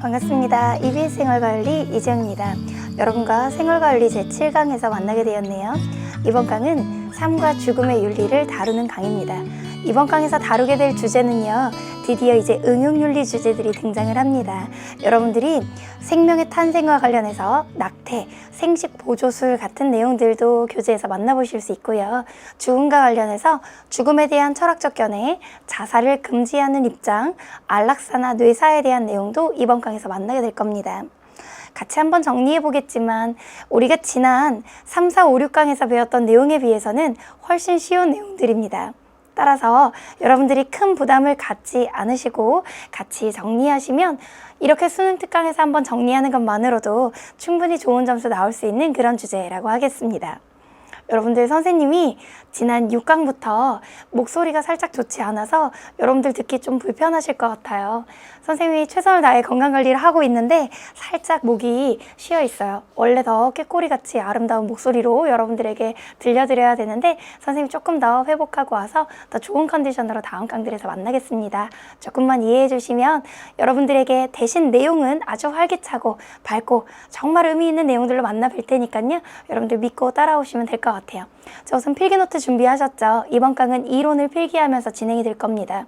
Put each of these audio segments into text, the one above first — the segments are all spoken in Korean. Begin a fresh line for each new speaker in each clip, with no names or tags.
반갑습니다. EBS 생활관리 이지영입니다. 여러분과 생활관리 제7강에서 만나게 되었네요. 이번 강은 삶과 죽음의 윤리를 다루는 강입니다. 이번 강에서 다루게 될 주제는요, 드디어 이제 응용윤리 주제들이 등장을 합니다. 여러분들이 생명의 탄생과 관련해서 낙태, 생식 보조술 같은 내용들도 교재에서 만나보실 수 있고요. 죽음과 관련해서 죽음에 대한 철학적 견해, 자살을 금지하는 입장, 안락사나 뇌사에 대한 내용도 이번 강에서 만나게 될 겁니다. 같이 한번 정리해 보겠지만 우리가 지난 3, 4, 5, 6강에서 배웠던 내용에 비해서는 훨씬 쉬운 내용들입니다. 따라서 여러분들이 큰 부담을 갖지 않으시고 같이 정리하시면 이렇게 수능 특강에서 한번 정리하는 것만으로도 충분히 좋은 점수 나올 수 있는 그런 주제라고 하겠습니다. 여러분들 선생님이 지난 6강부터 목소리가 살짝 좋지 않아서 여러분들 듣기 좀 불편하실 것 같아요. 선생님이 최선을 다해 건강관리를 하고 있는데 살짝 목이 쉬어 있어요. 원래 더 꾀꼬리같이 아름다운 목소리로 여러분들에게 들려드려야 되는데 선생님이 조금 더 회복하고 와서 더 좋은 컨디션으로 다음 강들에서 만나겠습니다. 조금만 이해해 주시면 여러분들에게 대신 내용은 아주 활기차고 밝고 정말 의미 있는 내용들로 만나뵐 테니까요. 여러분들 믿고 따라오시면 될 것 같아요. 자, 우선 필기노트 준비하셨죠? 이번 강은 이론을 필기하면서 진행이 될 겁니다.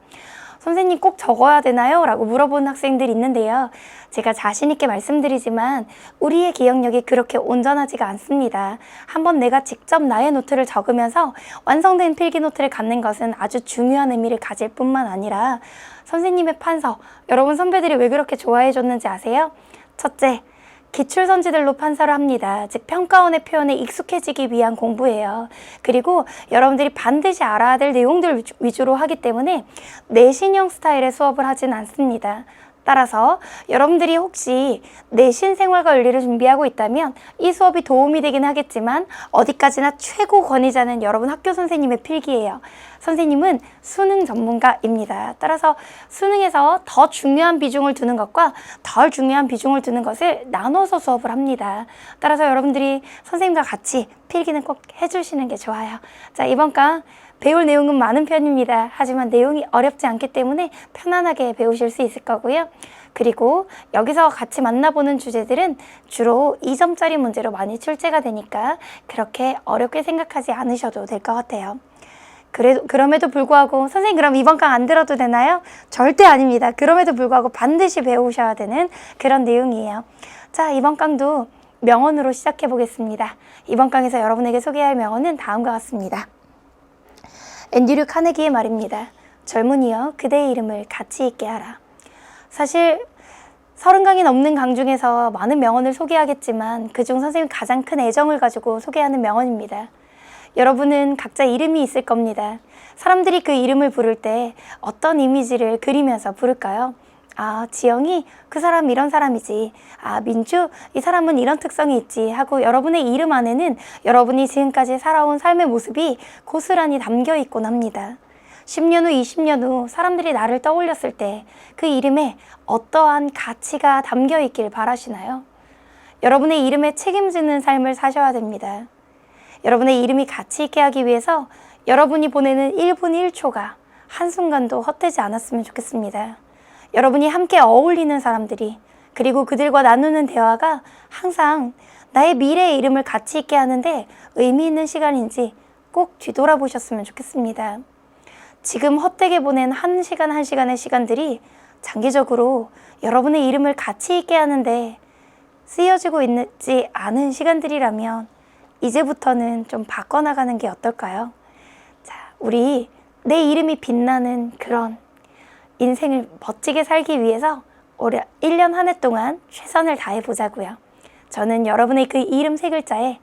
선생님 꼭 적어야 되나요? 라고 물어보는 학생들이 있는데요. 제가 자신 있게 말씀드리지만 우리의 기억력이 그렇게 온전하지가 않습니다. 한번 내가 직접 나의 노트를 적으면서 완성된 필기노트를 갖는 것은 아주 중요한 의미를 가질 뿐만 아니라 선생님의 판서, 여러분 선배들이 왜 그렇게 좋아해 줬는지 아세요? 첫째, 기출선지들로 판서를 합니다. 즉 평가원의 표현에 익숙해지기 위한 공부예요. 그리고 여러분들이 반드시 알아야 될 내용들 위주로 하기 때문에 내신형 스타일의 수업을 하진 않습니다. 따라서 여러분들이 혹시 내신 생활과 윤리를 준비하고 있다면 이 수업이 도움이 되긴 하겠지만 어디까지나 최고 권위자는 여러분 학교 선생님의 필기예요. 선생님은 수능 전문가입니다. 따라서 수능에서 더 중요한 비중을 두는 것과 덜 중요한 비중을 두는 것을 나눠서 수업을 합니다. 따라서 여러분들이 선생님과 같이 필기는 꼭 해주시는 게 좋아요. 자, 이번 강 배울 내용은 많은 편입니다. 하지만 내용이 어렵지 않기 때문에 편안하게 배우실 수 있을 거고요. 그리고 여기서 같이 만나보는 주제들은 주로 2점짜리 문제로 많이 출제가 되니까 그렇게 어렵게 생각하지 않으셔도 될 것 같아요. 그럼에도 불구하고 선생님 그럼 이번 강 안 들어도 되나요? 절대 아닙니다. 그럼에도 불구하고 반드시 배우셔야 되는 그런 내용이에요. 자, 이번 강도 명언으로 시작해 보겠습니다. 이번 강에서 여러분에게 소개할 명언은 다음과 같습니다. 앤드류 카네기의 말입니다. 젊은이여, 그대의 이름을 가치 있게 하라. 사실 30강이 넘는 강 중에서 많은 명언을 소개하겠지만 그중 선생님 가장 큰 애정을 가지고 소개하는 명언입니다. 여러분은 각자 이름이 있을 겁니다. 사람들이 그 이름을 부를 때 어떤 이미지를 그리면서 부를까요? 아, 지영이 그 사람 이런 사람이지. 아, 민주 이 사람은 이런 특성이 있지 하고 여러분의 이름 안에는 여러분이 지금까지 살아온 삶의 모습이 고스란히 담겨 있곤 합니다. 10년 후, 20년 후 사람들이 나를 떠올렸을 때 그 이름에 어떠한 가치가 담겨 있길 바라시나요? 여러분의 이름에 책임지는 삶을 사셔야 됩니다. 여러분의 이름이 가치 있게 하기 위해서 여러분이 보내는 1분 1초가 한순간도 헛되지 않았으면 좋겠습니다. 여러분이 함께 어울리는 사람들이 그리고 그들과 나누는 대화가 항상 나의 미래의 이름을 가치 있게 하는데 의미 있는 시간인지 꼭 뒤돌아보셨으면 좋겠습니다. 지금 헛되게 보낸 한 시간의 시간들이 장기적으로 여러분의 이름을 가치 있게 하는데 쓰여지고 있지 않은 시간들이라면 이제부터는 좀 바꿔나가는 게 어떨까요? 자, 우리 내 이름이 빛나는 그런 인생을 멋지게 살기 위해서 올해 1년 한 해 동안 최선을 다해 보자고요. 저는 여러분의 그 이름 3글자에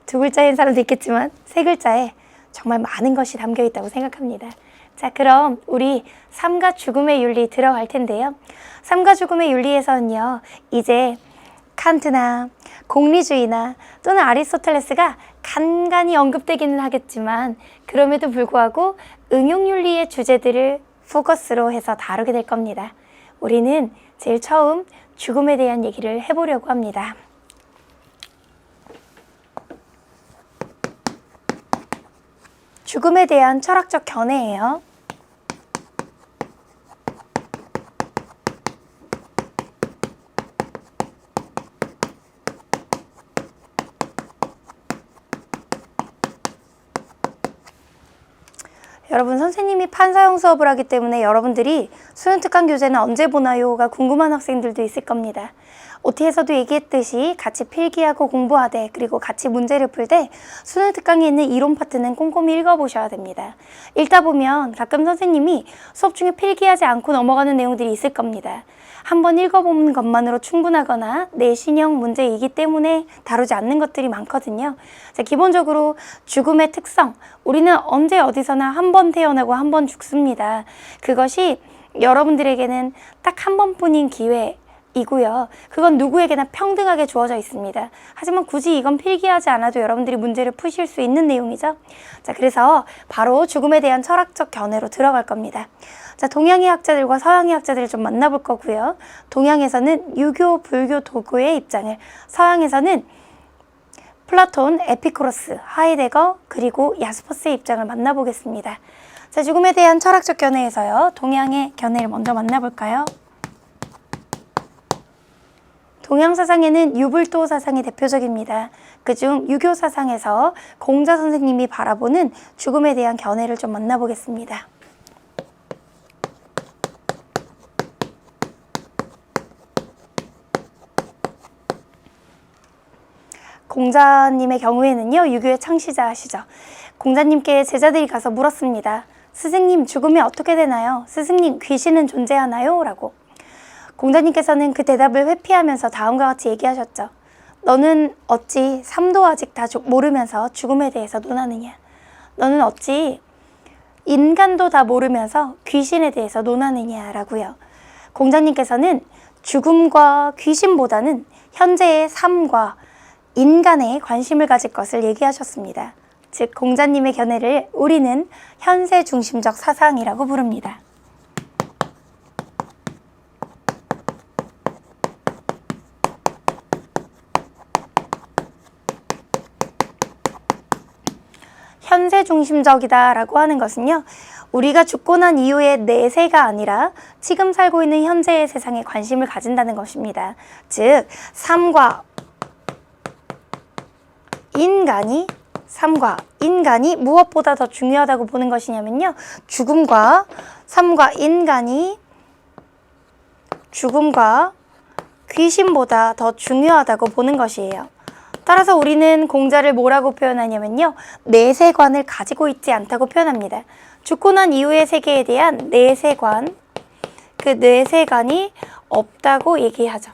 2글자인 사람도 있겠지만 3글자에 정말 많은 것이 담겨 있다고 생각합니다. 자, 그럼 우리 삶과 죽음의 윤리 들어갈 텐데요. 삶과 죽음의 윤리에서는요, 이제 칸트나 공리주의나 또는 아리스토텔레스가 간간히 언급되기는 하겠지만 그럼에도 불구하고 응용윤리의 주제들을 포커스로 해서 다루게 될 겁니다. 우리는 제일 처음 죽음에 대한 얘기를 해보려고 합니다. 죽음에 대한 철학적 견해예요. 여러분, 선생님이 판사형 수업을 하기 때문에 여러분들이 수능 특강 교재는 언제 보나요?가 궁금한 학생들도 있을 겁니다. OT에서도 얘기했듯이 같이 필기하고 공부하되, 그리고 같이 문제를 풀 때 수능 특강에 있는 이론 파트는 꼼꼼히 읽어보셔야 됩니다. 읽다 보면 가끔 선생님이 수업 중에 필기하지 않고 넘어가는 내용들이 있을 겁니다. 한번 읽어보는 것만으로 충분하거나 내신형 문제이기 때문에 다루지 않는 것들이 많거든요. 자, 기본적으로 죽음의 특성, 우리는 언제 어디서나 한 번 태어나고 한 번 죽습니다. 그것이 여러분들에게는 딱 한 번뿐인 기회 이고요. 그건 누구에게나 평등하게 주어져 있습니다. 하지만 굳이 이건 필기하지 않아도 여러분들이 문제를 푸실 수 있는 내용이죠. 자, 그래서 바로 죽음에 대한 철학적 견해로 들어갈 겁니다. 자, 동양의 학자들과 서양의 학자들을 좀 만나볼 거고요. 동양에서는 유교, 불교, 도교의 입장을, 서양에서는 플라톤, 에피쿠로스, 하이데거, 그리고 야스퍼스의 입장을 만나보겠습니다. 자, 죽음에 대한 철학적 견해에서요. 동양의 견해를 먼저 만나볼까요? 동양 사상에는 유불도 사상이 대표적입니다. 그중 유교 사상에서 공자 선생님이 바라보는 죽음에 대한 견해를 좀 만나보겠습니다. 공자님의 경우에는요, 유교의 창시자시죠. 공자님께 제자들이 가서 물었습니다. 스승님, 죽음이 어떻게 되나요? 스승님, 귀신은 존재하나요? 라고. 공자님께서는 그 대답을 회피하면서 다음과 같이 얘기하셨죠. 너는 어찌 삶도 아직 다 모르면서 죽음에 대해서 논하느냐? 너는 어찌 인간도 다 모르면서 귀신에 대해서 논하느냐? 라고요. 공자님께서는 죽음과 귀신보다는 현재의 삶과 인간에 관심을 가질 것을 얘기하셨습니다. 즉, 공자님의 견해를 우리는 현세 중심적 사상이라고 부릅니다. 현세 중심적이다 라고 하는 것은요, 우리가 죽고 난 이후의 내세가 아니라 지금 살고 있는 현재의 세상에 관심을 가진다는 것입니다. 즉, 삶과 인간이 무엇보다 더 중요하다고 보는 것이냐면요, 죽음과 삶과 인간이 죽음과 귀신보다 더 중요하다고 보는 것이에요. 따라서 우리는 공자를 뭐라고 표현하냐면요, 내세관을 가지고 있지 않다고 표현합니다. 죽고 난 이후의 세계에 대한 내세관, 그 내세관이 없다고 얘기하죠.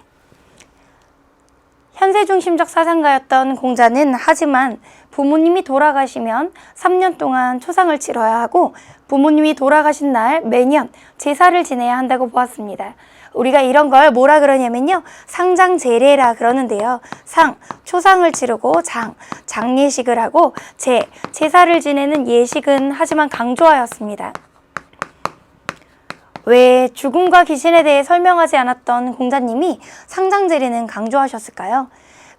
현세 중심적 사상가였던 공자는 하지만 부모님이 돌아가시면 3년 동안 초상을 치러야 하고, 부모님이 돌아가신 날 매년 제사를 지내야 한다고 보았습니다. 우리가 이런 걸 뭐라 그러냐면요, 상장제례라 그러는데요. 초상을 치르고 장례식을 하고, 제사를 지내는 예식은 하지만 강조하였습니다. 왜 죽음과 귀신에 대해 설명하지 않았던 공자님이 상장제례는 강조하셨을까요?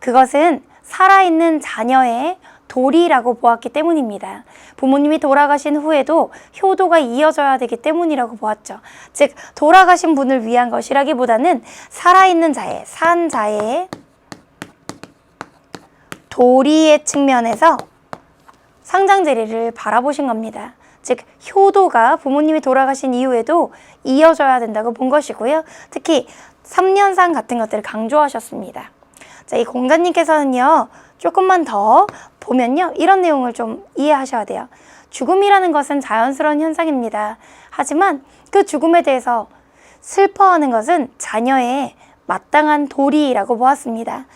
그것은 살아있는 자녀의 도리라고 보았기 때문입니다. 부모님이 돌아가신 후에도 효도가 이어져야 되기 때문이라고 보았죠. 즉, 돌아가신 분을 위한 것이라기보다는 살아있는 자의, 산 자의 도리의 측면에서 상장제례를 바라보신 겁니다. 즉, 효도가 부모님이 돌아가신 이후에도 이어져야 된다고 본 것이고요. 특히 3년상 같은 것들을 강조하셨습니다. 자, 이 공자님께서는요, 조금만 더 보면요, 이런 내용을 좀 이해하셔야 돼요. 죽음이라는 것은 자연스러운 현상입니다. 하지만 그 죽음에 대해서 슬퍼하는 것은 자녀의 마땅한 도리라고 보았습니다.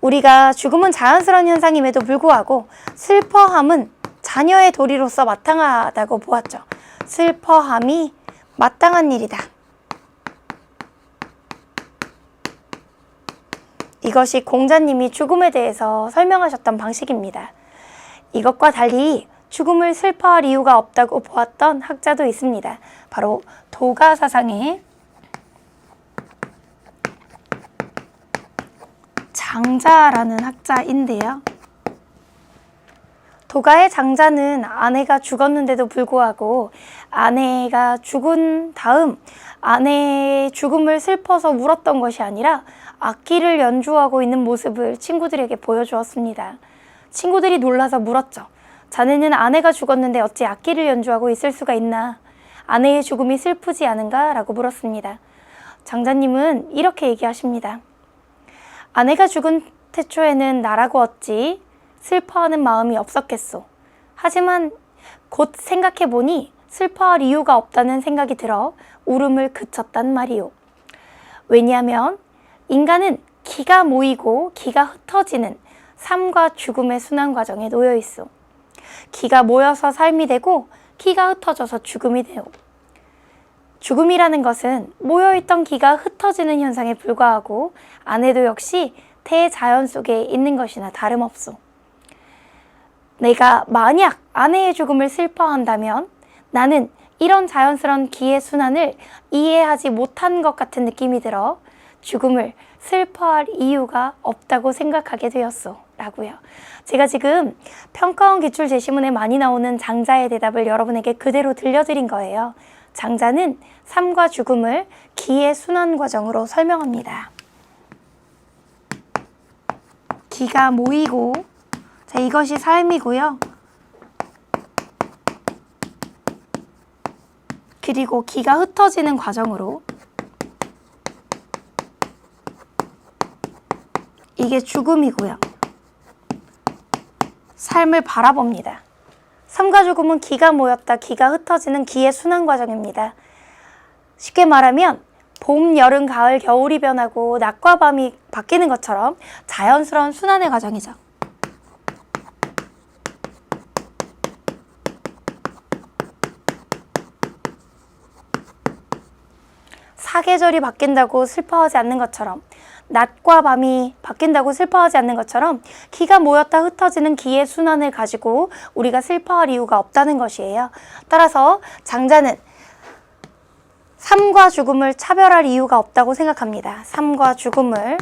우리가 죽음은 자연스러운 현상임에도 불구하고 슬퍼함은 자녀의 도리로서 마땅하다고 보았죠. 슬퍼함이 마땅한 일이다. 이것이 공자님이 죽음에 대해서 설명하셨던 방식입니다. 이것과 달리 죽음을 슬퍼할 이유가 없다고 보았던 학자도 있습니다. 바로 도가 사상의 장자라는 학자인데요. 도가의 장자는 아내가 죽었는데도 불구하고 아내가 죽은 다음 아내의 죽음을 슬퍼서 울었던 것이 아니라 악기를 연주하고 있는 모습을 친구들에게 보여주었습니다. 친구들이 놀라서 물었죠. 자네는 아내가 죽었는데 어찌 악기를 연주하고 있을 수가 있나? 아내의 죽음이 슬프지 않은가? 라고 물었습니다. 장자님은 이렇게 얘기하십니다. 아내가 죽은 태초에는 나라고 어찌 슬퍼하는 마음이 없었겠소. 하지만 곧 생각해보니 슬퍼할 이유가 없다는 생각이 들어 울음을 그쳤단 말이오. 왜냐하면 인간은 기가 모이고 기가 흩어지는 삶과 죽음의 순환 과정에 놓여 있어. 기가 모여서 삶이 되고 기가 흩어져서 죽음이 되오. 죽음이라는 것은 모여있던 기가 흩어지는 현상에 불과하고 아내도 역시 대자연 속에 있는 것이나 다름없소. 내가 만약 아내의 죽음을 슬퍼한다면 나는 이런 자연스러운 기의 순환을 이해하지 못한 것 같은 느낌이 들어 죽음을 슬퍼할 이유가 없다고 생각하게 되었소. 라고요. 제가 지금 평가원 기출 제시문에 많이 나오는 장자의 대답을 여러분에게 그대로 들려드린 거예요. 장자는 삶과 죽음을 기의 순환 과정으로 설명합니다. 기가 모이고, 자, 이것이 삶이고요. 그리고 기가 흩어지는 과정으로 이게 죽음이고요. 삶을 바라봅니다. 삶과 죽음은 기가 모였다 기가 흩어지는 기의 순환 과정입니다. 쉽게 말하면 봄, 여름, 가을, 겨울이 변하고 낮과 밤이 바뀌는 것처럼 자연스러운 순환의 과정이죠. 사계절이 바뀐다고 슬퍼하지 않는 것처럼, 낮과 밤이 바뀐다고 슬퍼하지 않는 것처럼 기가 모였다 흩어지는 기의 순환을 가지고 우리가 슬퍼할 이유가 없다는 것이에요. 따라서 장자는 삶과 죽음을 차별할 이유가 없다고 생각합니다. 삶과 죽음을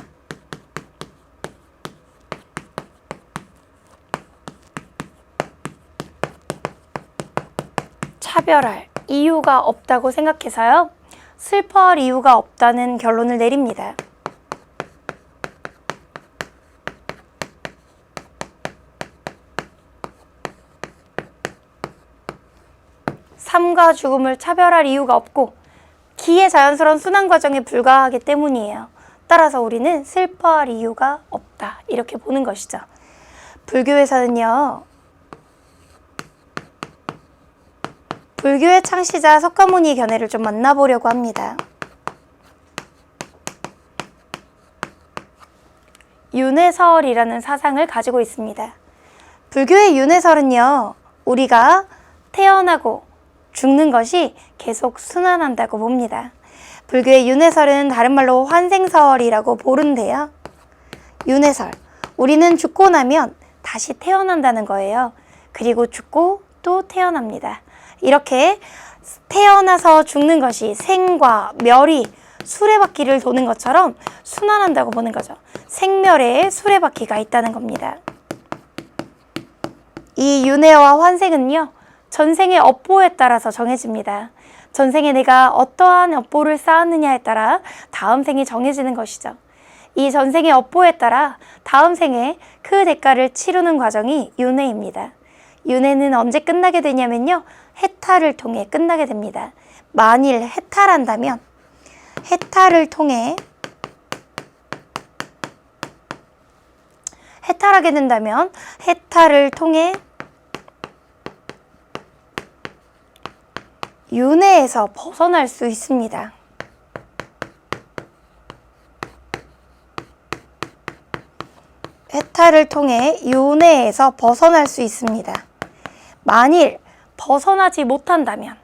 차별할 이유가 없다고 생각해서요. 슬퍼할 이유가 없다는 결론을 내립니다. 삶과 죽음을 차별할 이유가 없고 기의 자연스러운 순환 과정에 불과하기 때문이에요. 따라서 우리는 슬퍼할 이유가 없다. 이렇게 보는 것이죠. 불교에서는요. 불교의 창시자 석가모니의 견해를 좀 만나보려고 합니다. 윤회설이라는 사상을 가지고 있습니다. 불교의 윤회설은요. 우리가 태어나고 죽는 것이 계속 순환한다고 봅니다. 불교의 윤회설은 다른 말로 환생설이라고 부르는데요. 윤회설, 우리는 죽고 나면 다시 태어난다는 거예요. 그리고 죽고 또 태어납니다. 이렇게 태어나서 죽는 것이 생과 멸이 수레바퀴를 도는 것처럼 순환한다고 보는 거죠. 생멸에 수레바퀴가 있다는 겁니다. 이 윤회와 환생은요. 전생의 업보에 따라서 정해집니다. 전생에 내가 어떠한 업보를 쌓았느냐에 따라 다음 생이 정해지는 것이죠. 이 전생의 업보에 따라 다음 생에 그 대가를 치르는 과정이 윤회입니다. 윤회는 언제 끝나게 되냐면요. 해탈을 통해 끝나게 됩니다. 만일 해탈한다면 해탈을 통해 해탈하게 된다면 해탈을 통해 윤회에서 벗어날 수 있습니다. 해탈을 통해 윤회에서 벗어날 수 있습니다. 만일 벗어나지 못한다면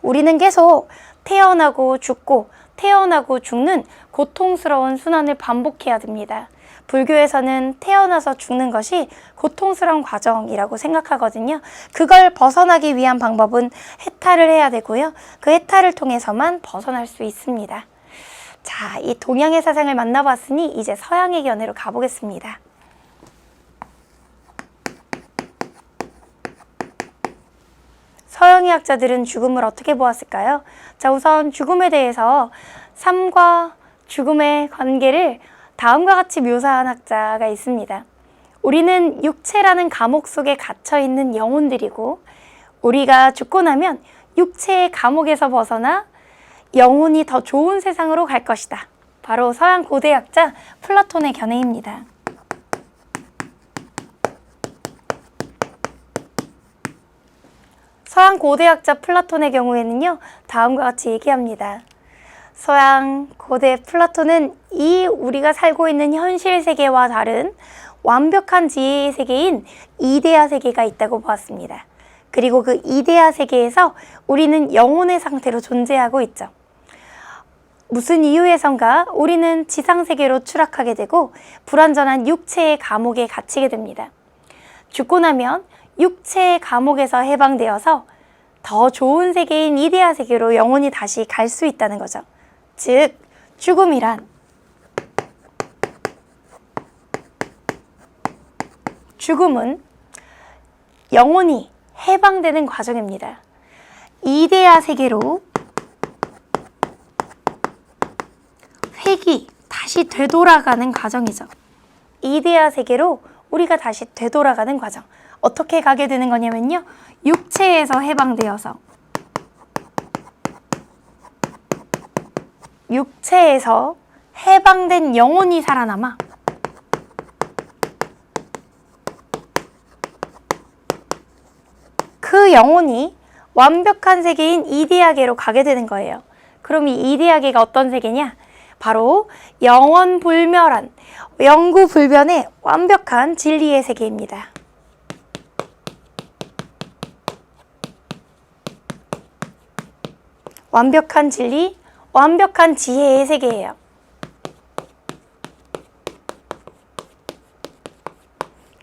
우리는 계속 태어나고 죽고 태어나고 죽는 고통스러운 순환을 반복해야 됩니다. 불교에서는 태어나서 죽는 것이 고통스러운 과정이라고 생각하거든요. 그걸 벗어나기 위한 방법은 해탈을 해야 되고요. 그 해탈을 통해서만 벗어날 수 있습니다. 자, 이 동양의 사상을 만나봤으니 이제 서양의 견해로 가보겠습니다. 서양의 학자들은 죽음을 어떻게 보았을까요? 자, 우선 죽음에 대해서 삶과 죽음의 관계를 다음과 같이 묘사한 학자가 있습니다. 우리는 육체라는 감옥 속에 갇혀 있는 영혼들이고, 우리가 죽고 나면 육체의 감옥에서 벗어나 영혼이 더 좋은 세상으로 갈 것이다. 바로 서양 고대학자 플라톤의 견해입니다. 서양 고대학자 플라톤의 경우에는요, 다음과 같이 얘기합니다. 서양 고대 플라톤은 이 우리가 살고 있는 현실 세계와 다른 완벽한 지혜의 세계인 이데아 세계가 있다고 보았습니다. 그리고 그 이데아 세계에서 우리는 영혼의 상태로 존재하고 있죠. 무슨 이유에선가 우리는 지상세계로 추락하게 되고 불완전한 육체의 감옥에 갇히게 됩니다. 죽고 나면 육체의 감옥에서 해방되어서 더 좋은 세계인 이데아 세계로 영혼이 다시 갈 수 있다는 거죠. 즉, 죽음은 영혼이 해방되는 과정입니다. 이데아 세계로 획이 다시 되돌아가는 과정이죠. 이데아 세계로 우리가 다시 되돌아가는 과정. 어떻게 가게 되는 거냐면요, 육체에서 해방되어서 육체에서 해방된 영혼이 살아남아 그 영혼이 완벽한 세계인 이데아계로 가게 되는 거예요. 그럼 이 이데아계가 어떤 세계냐? 바로 영원불멸한, 영구불변의 완벽한 진리의 세계입니다. 완벽한 진리, 완벽한 지혜의 세계예요.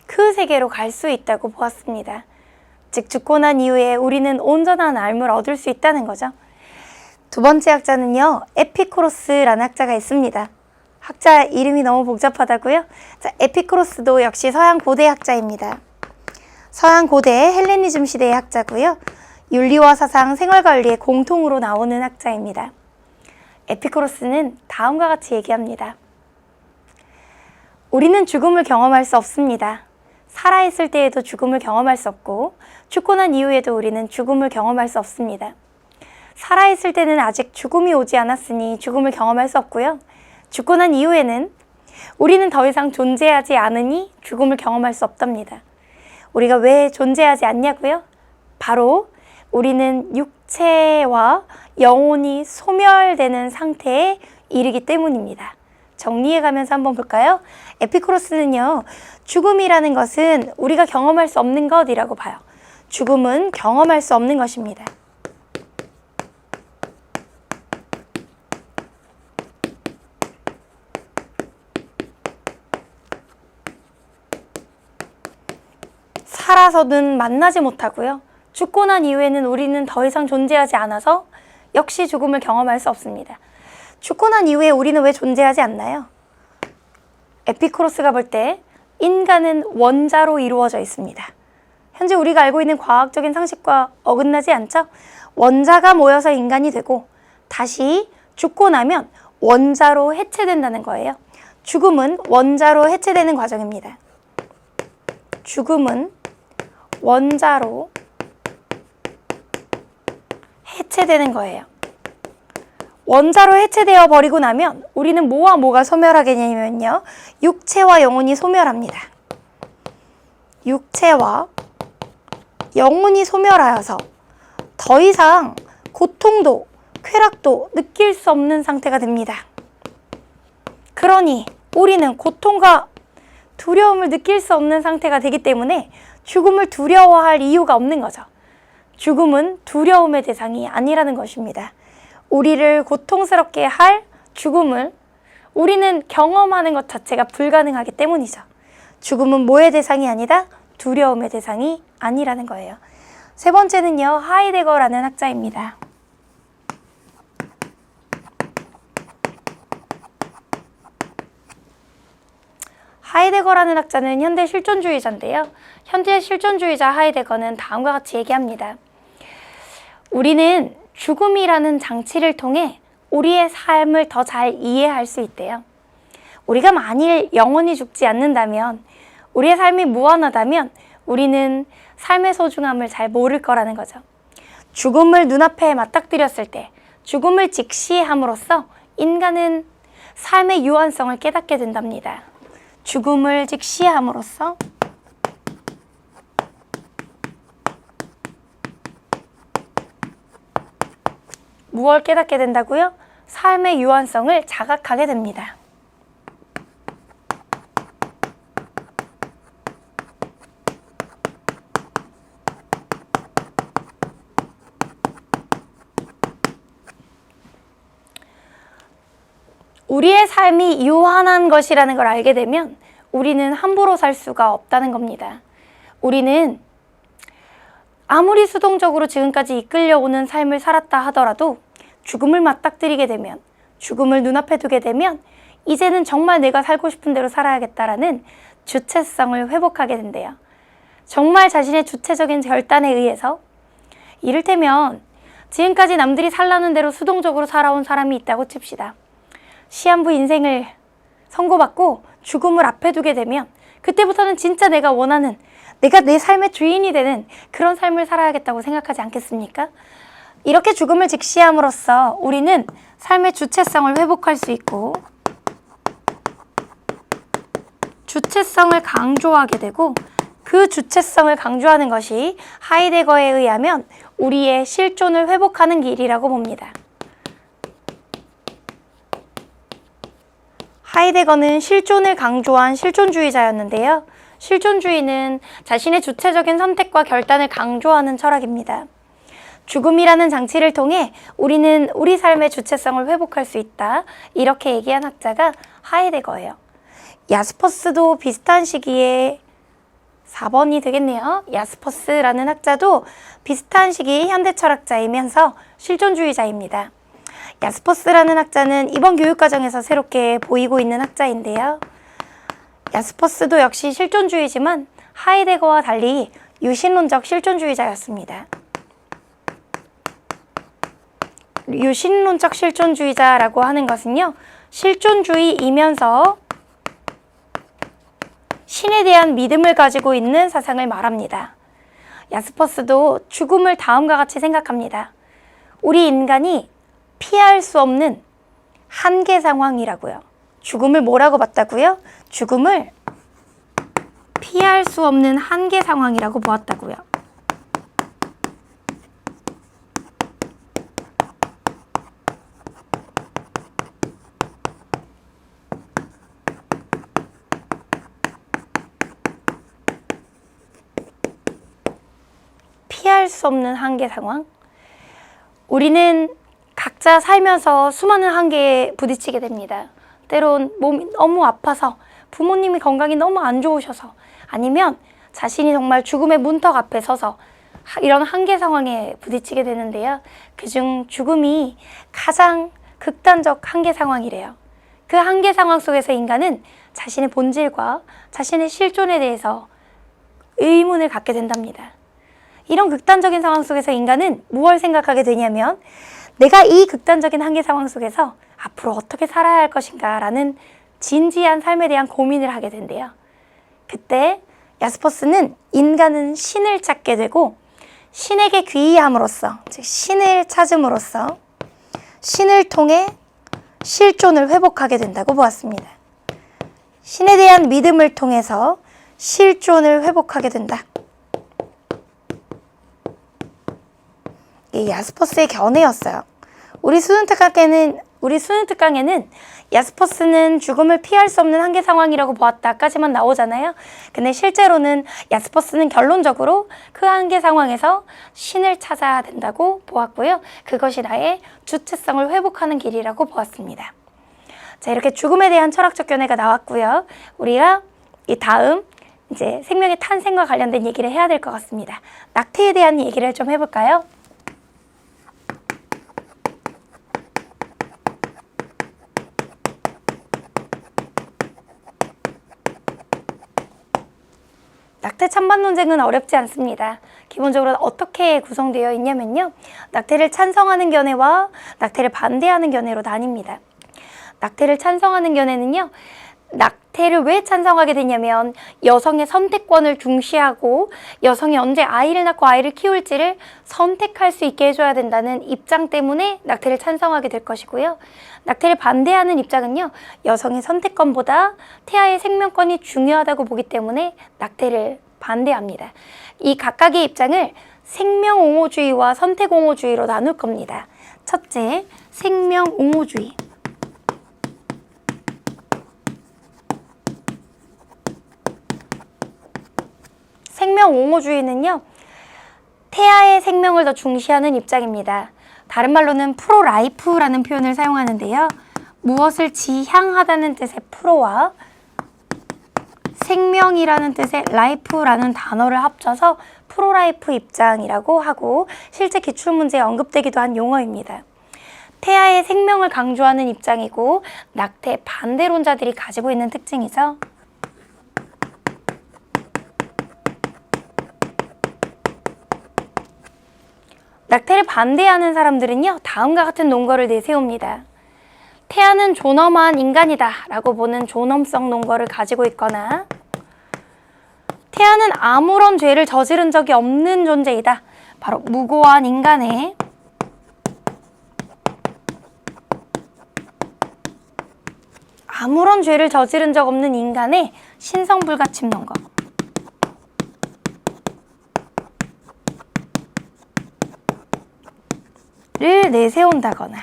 그 세계로 갈 수 있다고 보았습니다. 즉, 죽고 난 이후에 우리는 온전한 삶을 얻을 수 있다는 거죠. 두 번째 학자는요, 에피쿠로스라는 학자가 있습니다. 학자 이름이 너무 복잡하다고요? 자, 에피쿠로스도 역시 서양 고대 학자입니다. 서양 고대 헬레니즘 시대의 학자고요. 윤리와 사상, 생활관리에 공통으로 나오는 학자입니다. 에피쿠로스는 다음과 같이 얘기합니다. 우리는 죽음을 경험할 수 없습니다. 살아있을 때에도 죽음을 경험할 수 없고 죽고 난 이후에도 우리는 죽음을 경험할 수 없습니다. 살아있을 때는 아직 죽음이 오지 않았으니 죽음을 경험할 수 없고요. 죽고 난 이후에는 우리는 더 이상 존재하지 않으니 죽음을 경험할 수 없답니다. 우리가 왜 존재하지 않냐고요? 바로 우리는 육체와 영혼이 소멸되는 상태에 이르기 때문입니다. 정리해가면서 한번 볼까요? 에피쿠로스는요, 죽음이라는 것은 우리가 경험할 수 없는 것이라고 봐요. 죽음은 경험할 수 없는 것입니다. 살아서는 만나지 못하고요. 죽고 난 이후에는 우리는 더 이상 존재하지 않아서 역시 죽음을 경험할 수 없습니다. 죽고 난 이후에 우리는 왜 존재하지 않나요? 에피쿠로스가 볼 때 인간은 원자로 이루어져 있습니다. 현재 우리가 알고 있는 과학적인 상식과 어긋나지 않죠? 원자가 모여서 인간이 되고 다시 죽고 나면 원자로 해체된다는 거예요. 죽음은 원자로 해체되는 과정입니다. 죽음은 원자로 해체되는 거예요. 원자로 해체되어 버리고 나면 우리는 뭐와 뭐가 소멸하게 되냐면요, 육체와 영혼이 소멸합니다. 육체와 영혼이 소멸하여서 더 이상 고통도 쾌락도 느낄 수 없는 상태가 됩니다. 그러니 우리는 고통과 두려움을 느낄 수 없는 상태가 되기 때문에 죽음을 두려워할 이유가 없는 거죠. 죽음은 두려움의 대상이 아니라는 것입니다. 우리를 고통스럽게 할 죽음을 우리는 경험하는 것 자체가 불가능하기 때문이죠. 죽음은 뭐의 대상이 아니다? 두려움의 대상이 아니라는 거예요. 세 번째는요, 하이데거라는 학자입니다. 하이데거라는 학자는 현대 실존주의자인데요. 현재 실존주의자 하이데거는 다음과 같이 얘기합니다. 우리는 죽음이라는 장치를 통해 우리의 삶을 더 잘 이해할 수 있대요. 우리가 만일 영원히 죽지 않는다면 우리의 삶이 무한하다면 우리는 삶의 소중함을 잘 모를 거라는 거죠. 죽음을 눈앞에 맞닥뜨렸을 때 죽음을 직시함으로써 인간은 삶의 유한성을 깨닫게 된답니다. 죽음을 직시함으로써 무엇을 깨닫게 된다고요? 삶의 유한성을 자각하게 됩니다. 우리의 삶이 유한한 것이라는 걸 알게 되면 우리는 함부로 살 수가 없다는 겁니다. 우리는 아무리 수동적으로 지금까지 이끌려오는 삶을 살았다 하더라도 죽음을 맞닥뜨리게 되면, 죽음을 눈앞에 두게 되면 이제는 정말 내가 살고 싶은 대로 살아야겠다라는 주체성을 회복하게 된대요. 정말 자신의 주체적인 결단에 의해서, 이를테면 지금까지 남들이 살라는 대로 수동적으로 살아온 사람이 있다고 칩시다. 시한부 인생을 선고받고 죽음을 앞에 두게 되면 그때부터는 진짜 내가 원하는, 내가 내 삶의 주인이 되는 그런 삶을 살아야겠다고 생각하지 않겠습니까? 이렇게 죽음을 직시함으로써 우리는 삶의 주체성을 회복할 수 있고 주체성을 강조하게 되고, 그 주체성을 강조하는 것이 하이데거에 의하면 우리의 실존을 회복하는 길이라고 봅니다. 하이데거는 실존을 강조한 실존주의자였는데요. 실존주의는 자신의 주체적인 선택과 결단을 강조하는 철학입니다. 죽음이라는 장치를 통해 우리는 우리 삶의 주체성을 회복할 수 있다, 이렇게 얘기한 학자가 하이데거예요. 야스퍼스도 비슷한 시기에 4번이 되겠네요. 야스퍼스라는 학자도 비슷한 시기 현대 철학자이면서 실존주의자입니다. 야스퍼스라는 학자는 이번 교육과정에서 새롭게 보이고 있는 학자인데요. 야스퍼스도 역시 실존주의지만 하이데거와 달리 유신론적 실존주의자였습니다. 유신론적 실존주의자라고 하는 것은요, 실존주의이면서 신에 대한 믿음을 가지고 있는 사상을 말합니다. 야스퍼스도 죽음을 다음과 같이 생각합니다. 우리 인간이 피할 수 없는 한계 상황이라고요. 죽음을 뭐라고 봤다고요? 죽음을 피할 수 없는 한계 상황이라고 보았다고요. 피할 수 없는 한계 상황. 우리는 각자 살면서 수많은 한계에 부딪히게 됩니다. 때론 몸이 너무 아파서, 부모님이 건강이 너무 안 좋으셔서, 아니면 자신이 정말 죽음의 문턱 앞에 서서 이런 한계 상황에 부딪히게 되는데요. 그중 죽음이 가장 극단적 한계 상황이래요. 그 한계 상황 속에서 인간은 자신의 본질과 자신의 실존에 대해서 의문을 갖게 된답니다. 이런 극단적인 상황 속에서 인간은 무엇을 생각하게 되냐면, 내가 이 극단적인 한계 상황 속에서 앞으로 어떻게 살아야 할 것인가 라는 진지한 삶에 대한 고민을 하게 된대요. 그때 야스퍼스는 인간은 신을 찾게 되고, 신에게 귀의함으로써, 즉 신을 찾음으로써 신을 통해 실존을 회복하게 된다고 보았습니다. 신에 대한 믿음을 통해서 실존을 회복하게 된다. 이 야스퍼스의 견해였어요. 우리 수능 특강에는 야스퍼스는 죽음을 피할 수 없는 한계 상황이라고 보았다까지만 나오잖아요. 근데 실제로는 야스퍼스는 결론적으로 그 한계 상황에서 신을 찾아야 된다고 보았고요. 그것이 나의 주체성을 회복하는 길이라고 보았습니다. 자, 이렇게 죽음에 대한 철학적 견해가 나왔고요. 우리가 이 다음 이제 생명의 탄생과 관련된 얘기를 해야 될 것 같습니다. 낙태에 대한 얘기를 좀 해볼까요? 낙태 찬반 논쟁은 어렵지 않습니다. 기본적으로 어떻게 구성되어 있냐면요. 낙태를 찬성하는 견해와 낙태를 반대하는 견해로 나뉩니다. 낙태를 찬성하는 견해는요, 낙태를 왜 찬성하게 되냐면 여성의 선택권을 중시하고 여성이 언제 아이를 낳고 아이를 키울지를 선택할 수 있게 해줘야 된다는 입장 때문에 낙태를 찬성하게 될 것이고요. 낙태를 반대하는 입장은요, 여성의 선택권보다 태아의 생명권이 중요하다고 보기 때문에 낙태를 반대합니다. 이 각각의 입장을 생명옹호주의와 선택옹호주의로 나눌 겁니다. 첫째, 생명옹호주의. 생명옹호주의는요, 태아의 생명을 더 중시하는 입장입니다. 다른 말로는 프로라이프라는 표현을 사용하는데요. 무엇을 지향하다는 뜻의 프로와 생명이라는 뜻의 라이프라는 단어를 합쳐서 프로라이프 입장이라고 하고 실제 기출문제에 언급되기도 한 용어입니다. 태아의 생명을 강조하는 입장이고 낙태 반대론자들이 가지고 있는 특징이죠. 낙태를 반대하는 사람들은요, 다음과 같은 논거를 내세웁니다. 태아는 존엄한 인간이다 라고 보는 존엄성 논거를 가지고 있거나 태아는 아무런 죄를 저지른 적이 없는 존재이다. 바로 무고한 인간의 아무런 죄를 저지른 적 없는 인간의 신성불가침 논거. 를 내세운다거나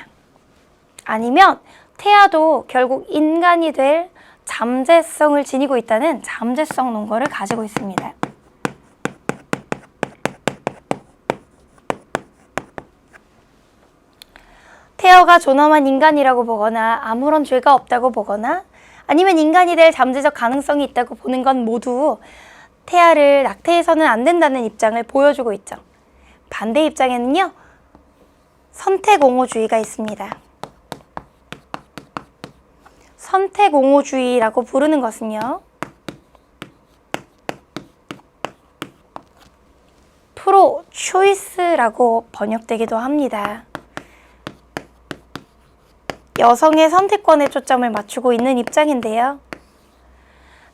아니면 태아도 결국 인간이 될 잠재성을 지니고 있다는 잠재성 논거를 가지고 있습니다. 태아가 존엄한 인간이라고 보거나 아무런 죄가 없다고 보거나 아니면 인간이 될 잠재적 가능성이 있다고 보는 건 모두 태아를 낙태해서는 안 된다는 입장을 보여주고 있죠. 반대 입장에는요, 선택옹호주의가 있습니다. 선택옹호주의라고 부르는 것은요, 프로-초이스라고 번역되기도 합니다. 여성의 선택권에 초점을 맞추고 있는 입장인데요.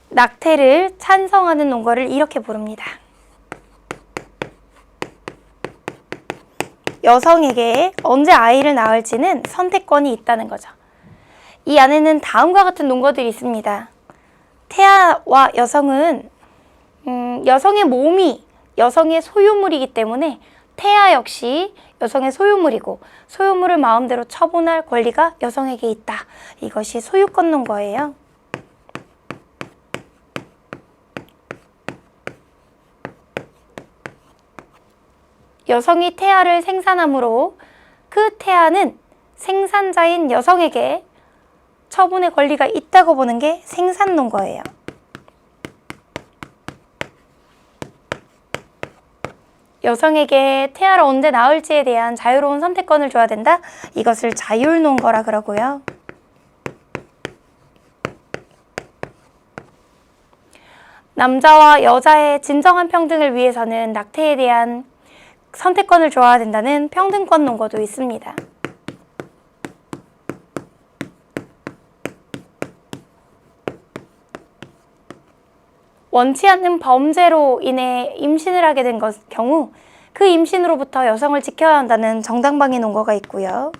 낙태를 찬성하는 논거를 이렇게 부릅니다. 여성에게 언제 아이를 낳을지는 선택권이 있다는 거죠. 이 안에는 다음과 같은 논거들이 있습니다. 태아와 여성은 여성의 몸이 여성의 소유물이기 때문에 태아 역시 여성의 소유물이고 소유물을 마음대로 처분할 권리가 여성에게 있다. 이것이 소유권 논거예요. 여성이 태아를 생산함으로 그 태아는 생산자인 여성에게 처분의 권리가 있다고 보는 게 생산 논거예요. 여성에게 태아를 언제 낳을지에 대한 자유로운 선택권을 줘야 된다. 이것을 자율 논거라 그러고요. 남자와 여자의 진정한 평등을 위해서는 낙태에 대한 선택권을 줘야 된다는 평등권 논거도 있습니다. 원치 않는 범죄로 인해 임신을 하게 된 경우 그 임신으로부터 여성을 지켜야 한다는 정당방위 논거가 있고요.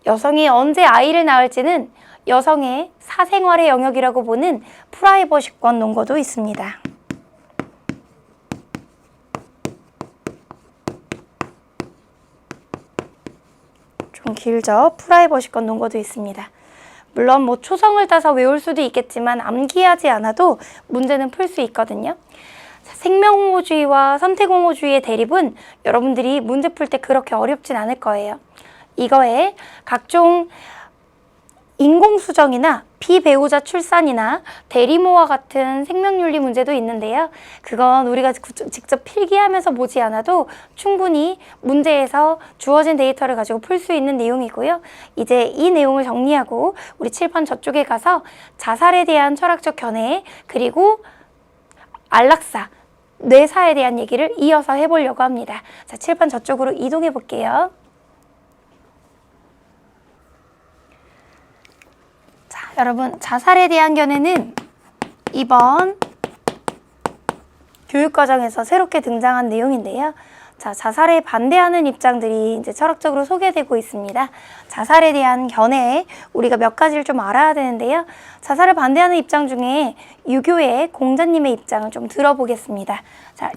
여성이 언제 아이를 낳을지는 여성의 사생활의 영역이라고 보는 프라이버시권 논거도 있습니다. 좀 길죠? 프라이버시권 논거도 있습니다. 물론 초성을 따서 외울 수도 있겠지만 암기하지 않아도 문제는 풀 수 있거든요. 생명옹호주의와 선택옹호주의의 대립은 여러분들이 문제 풀 때 그렇게 어렵진 않을 거예요. 이거에 각종 인공수정이나 비배우자 출산이나 대리모와 같은 생명윤리 문제도 있는데요. 그건 우리가 직접 필기하면서 보지 않아도 충분히 문제에서 주어진 데이터를 가지고 풀 수 있는 내용이고요. 이제 이 내용을 정리하고 우리 칠판 저쪽에 가서 자살에 대한 철학적 견해 그리고 안락사, 뇌사에 대한 얘기를 이어서 해보려고 합니다. 자, 칠판 저쪽으로 이동해 볼게요. 자, 여러분, 자살에 대한 견해는 이번 교육과정에서 새롭게 등장한 내용인데요. 자, 자살에 반대하는 입장들이 이제 철학적으로 소개되고 있습니다. 자살에 대한 견해, 우리가 몇 가지를 좀 알아야 되는데요. 자살을 반대하는 입장 중에 유교의 공자님의 입장을 좀 들어보겠습니다. 자,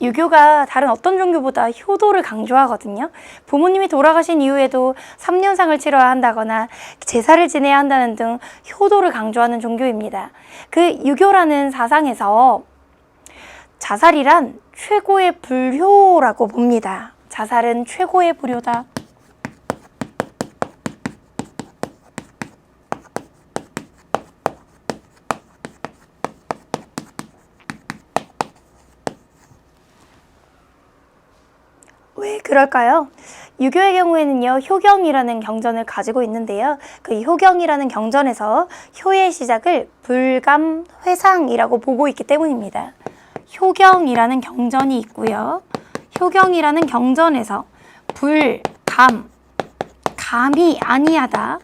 유교가 다른 어떤 종교보다 효도를 강조하거든요. 부모님이 돌아가신 이후에도 3년상을 치러야 한다거나 제사를 지내야 한다는 등 효도를 강조하는 종교입니다. 그 유교라는 사상에서 자살이란 최고의 불효라고 봅니다. 자살은 최고의 불효다. 왜 그럴까요? 유교의 경우에는요, 효경이라는 경전을 가지고 있는데요. 그 효경이라는 경전에서 효의 시작을 불감회상이라고 보고 있기 때문입니다. 효경이라는 경전이 있고요. 효경이라는 경전에서 감이 아니하다,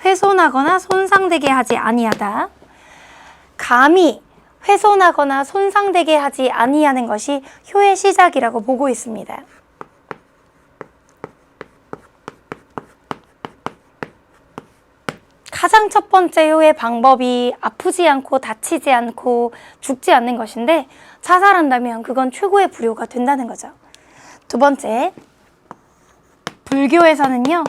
훼손하거나 손상되게 하지 아니하다. 감이 훼손하거나 손상되게 하지 아니하는 것이 효의 시작이라고 보고 있습니다. 가장 첫 번째 효의 방법이 아프지 않고 다치지 않고 죽지 않는 것인데, 자살한다면 그건 최고의 불효가 된다는 거죠. 두 번째, 불교에서는요,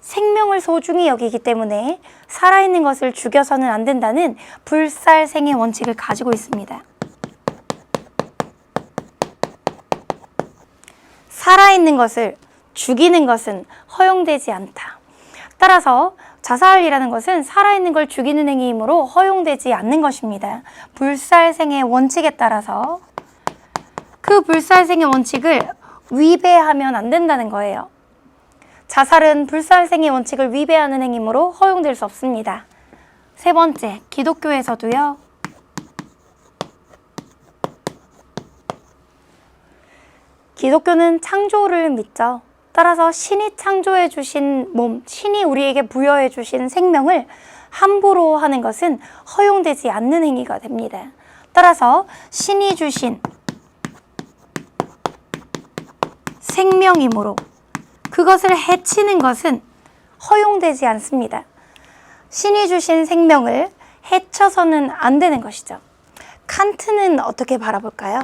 생명을 소중히 여기기 때문에 살아있는 것을 죽여서는 안 된다는 불살생의 원칙을 가지고 있습니다. 살아있는 것을 죽이는 것은 허용되지 않다. 따라서 자살이라는 것은 살아있는 걸 죽이는 행위이므로 허용되지 않는 것입니다. 불살생의 원칙에 따라서 그 불살생의 원칙을 위배하면 안 된다는 거예요. 자살은 불살생의 원칙을 위배하는 행위이므로 허용될 수 없습니다. 세 번째, 기독교에서도요, 기독교는 창조를 믿죠. 따라서 신이 창조해 주신 몸, 신이 우리에게 부여해 주신 생명을 함부로 하는 것은 허용되지 않는 행위가 됩니다. 따라서 신이 주신 생명이므로 그것을 해치는 것은 허용되지 않습니다. 신이 주신 생명을 해쳐서는 안 되는 것이죠. 칸트는 어떻게 바라볼까요?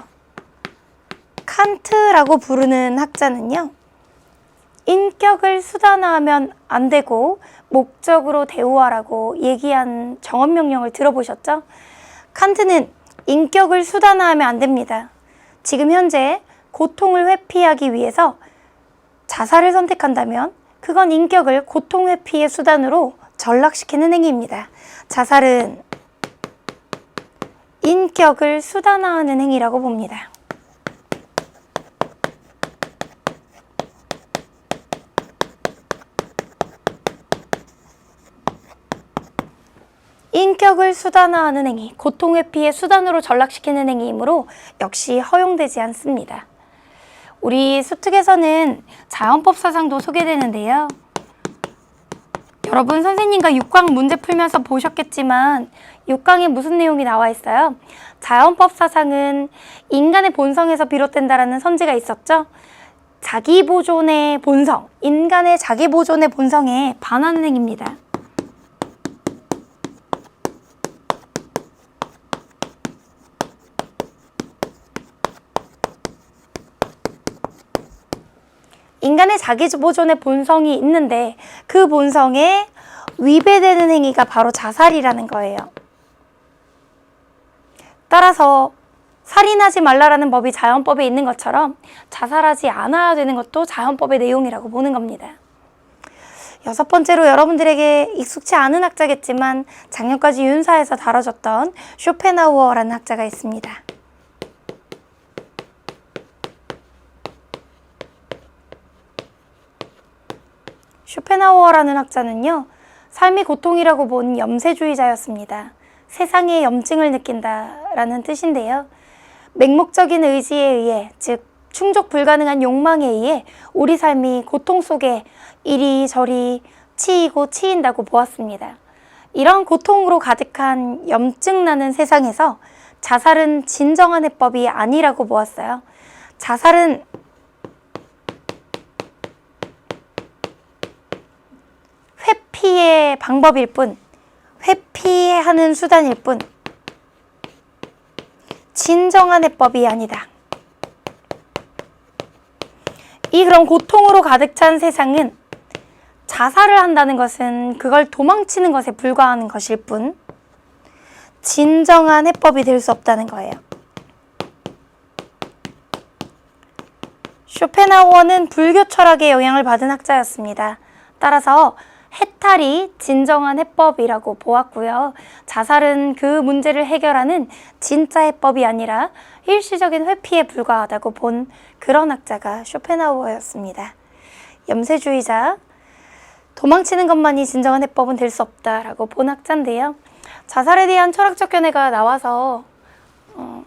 칸트라고 부르는 학자는요, 인격을 수단화하면 안 되고 목적으로 대우하라고 얘기한 정언명령을 들어보셨죠? 칸트는 인격을 수단화하면 안 됩니다. 지금 현재 고통을 회피하기 위해서 자살을 선택한다면 그건 인격을 고통 회피의 수단으로 전락시키는 행위입니다. 자살은 인격을 수단화하는 행위라고 봅니다. 인격을 수단화하는 행위, 고통 회피의 수단으로 전락시키는 행위이므로 역시 허용되지 않습니다. 우리 수특에서는 자연법 사상도 소개되는데요. 여러분, 선생님과 6강 문제 풀면서 보셨겠지만 6강에 무슨 내용이 나와 있어요? 자연법 사상은 인간의 본성에서 비롯된다라는 선지가 있었죠. 자기보존의 본성, 인간의 자기보존의 본성에 반하는 행위입니다. 인간의 자기보존의 본성이 있는데 그 본성에 위배되는 행위가 바로 자살이라는 거예요. 따라서 살인하지 말라라는 법이 자연법에 있는 것처럼 자살하지 않아야 되는 것도 자연법의 내용이라고 보는 겁니다. 여섯 번째로 여러분들에게 익숙치 않은 학자겠지만 작년까지 윤사에서 다뤄졌던 쇼펜하우어라는 학자가 있습니다. 쇼펜하우어라는 학자는요, 삶이 고통이라고 본 염세주의자였습니다. 세상에 염증을 느낀다라는 뜻인데요. 맹목적인 의지에 의해, 즉 충족 불가능한 욕망에 의해 우리 삶이 고통 속에 이리저리 치이고 치인다고 보았습니다. 이런 고통으로 가득한 염증 나는 세상에서 자살은 진정한 해법이 아니라고 보았어요. 자살은 회피의 방법일 뿐, 회피하는 수단일 뿐, 진정한 해법이 아니다. 이 그런 고통으로 가득 찬 세상은 자살을 한다는 것은 그걸 도망치는 것에 불과한 것일 뿐 진정한 해법이 될 수 없다는 거예요. 쇼펜하우어는 불교 철학의 영향을 받은 학자였습니다. 따라서 해탈이 진정한 해법이라고 보았고요. 자살은 그 문제를 해결하는 진짜 해법이 아니라 일시적인 회피에 불과하다고 본 그런 학자가 쇼펜하우어였습니다. 염세주의자, 도망치는 것만이 진정한 해법은 될 수 없다라고 본 학자인데요. 자살에 대한 철학적 견해가 나와서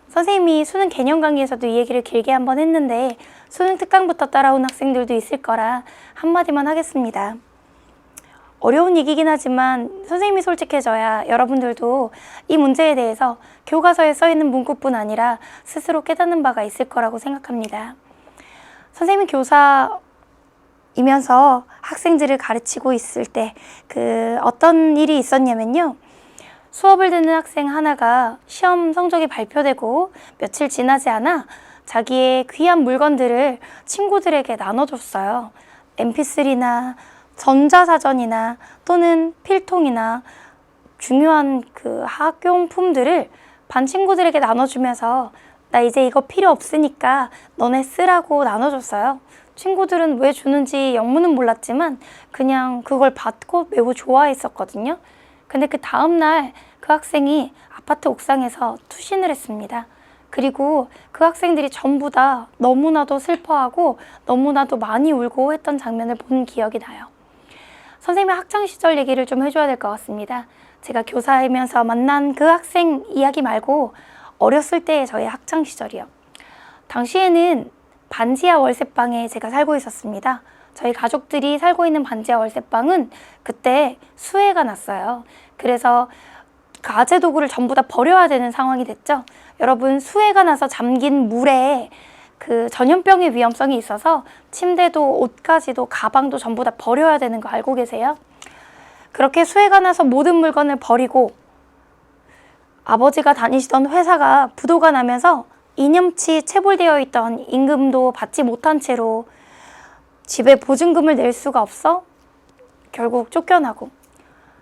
선생님이 수능 개념 강의에서도 이 얘기를 길게 한번 했는데 수능 특강부터 따라온 학생들도 있을 거라 한마디만 하겠습니다. 어려운 얘기긴 하지만 선생님이 솔직해져야 여러분들도 이 문제에 대해서 교과서에 써있는 문구뿐 아니라 스스로 깨닫는 바가 있을 거라고 생각합니다. 선생님이 교사이면서 학생들을 가르치고 있을 때 어떤 일이 있었냐면요. 수업을 듣는 학생 하나가 시험 성적이 발표되고 며칠 지나지 않아 자기의 귀한 물건들을 친구들에게 나눠줬어요. mp3나 전자사전이나 또는 필통이나 중요한 그 학용품들을 반 친구들에게 나눠주면서 나 이제 이거 필요 없으니까 너네 쓰라고 나눠줬어요. 친구들은 왜 주는지 영문은 몰랐지만 그냥 그걸 받고 매우 좋아했었거든요. 근데 그 다음날 그 학생이 아파트 옥상에서 투신을 했습니다. 그리고 그 학생들이 전부 다 너무나도 슬퍼하고 너무나도 많이 울고 했던 장면을 본 기억이 나요. 선생님의 학창시절 얘기를 좀 해줘야 될 것 같습니다. 제가 교사이면서 만난 그 학생 이야기 말고 어렸을 때의 저의 학창시절이요. 당시에는 반지하 월세방에 제가 살고 있었습니다. 저희 가족들이 살고 있는 반지하 월세방은 그때 수해가 났어요. 그래서 가재 도구를 전부 다 버려야 되는 상황이 됐죠. 여러분, 수해가 나서 잠긴 물에 그 전염병의 위험성이 있어서 침대도 옷까지도 가방도 전부 다 버려야 되는 거 알고 계세요? 그렇게 수해가 나서 모든 물건을 버리고 아버지가 다니시던 회사가 부도가 나면서 2년치 체불되어 있던 임금도 받지 못한 채로 집에 보증금을 낼 수가 없어 결국 쫓겨나고